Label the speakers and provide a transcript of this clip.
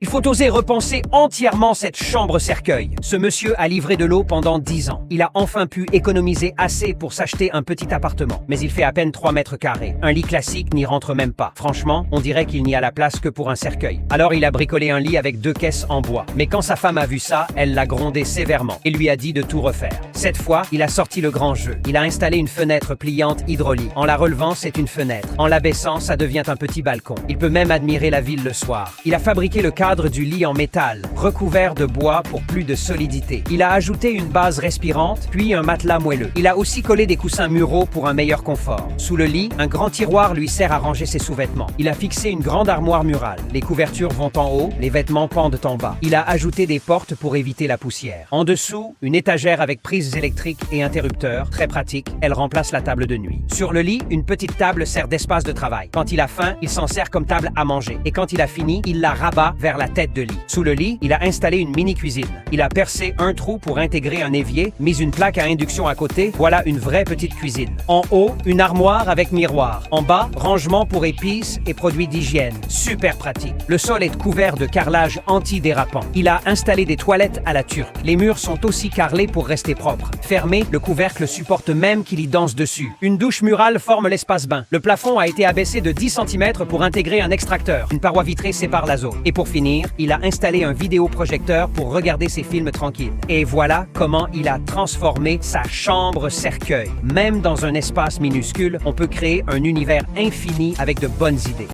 Speaker 1: Il faut oser repenser entièrement cette chambre-cercueil. Ce monsieur a livré de l'eau pendant 10 ans. Il a enfin pu économiser assez pour s'acheter un petit appartement. Mais il fait à peine 3 mètres carrés. Un lit classique n'y rentre même pas. Franchement, on dirait qu'il n'y a la place que pour un cercueil. Alors il a bricolé un lit avec 2 caisses en bois. Mais quand sa femme a vu ça, elle l'a grondé sévèrement et lui a dit de tout refaire. Cette fois, il a sorti le grand jeu. Il a installé une fenêtre pliante hydraulique. En la relevant, c'est une fenêtre. En l'abaissant, ça devient un petit balcon. Il peut même admirer la ville le soir. Il a fabriqué le cadre du lit en métal, recouvert de bois pour plus de solidité. Il a ajouté une base respirante, puis un matelas moelleux. Il a aussi collé des coussins muraux pour un meilleur confort. Sous le lit, un grand tiroir lui sert à ranger ses sous-vêtements. Il a fixé une grande armoire murale. Les couvertures vont en haut, les vêtements pendent en bas. Il a ajouté des portes pour éviter la poussière. En dessous, une étagère avec prises électriques et interrupteurs, très pratique. Elle remplace la table de nuit. Sur le lit, une petite table sert d'espace de travail. Quand il a faim, il s'en sert comme table à manger. Et quand il a fini, il la rabat vers la tête de lit. Sous le lit, il a installé une mini-cuisine. Il a percé un trou pour intégrer un évier, mis une plaque à induction à côté. Voilà une vraie petite cuisine. En haut, une armoire avec miroir. En bas, rangement pour épices et produits d'hygiène. Super pratique. Le sol est couvert de carrelage anti-dérapant. Il a installé des toilettes à la turque. Les murs sont aussi carrelés pour rester propres. Fermé, le couvercle supporte même qu'il y danse dessus. Une douche murale forme l'espace bain. Le plafond a été abaissé de 10 cm pour intégrer un extracteur. Une paroi vitrée sépare la zone. Et pour finir, il a installé un vidéoprojecteur pour regarder ses films tranquilles. Et voilà comment il a transformé sa chambre-cercueil. Même dans un espace minuscule, on peut créer un univers infini avec de bonnes idées.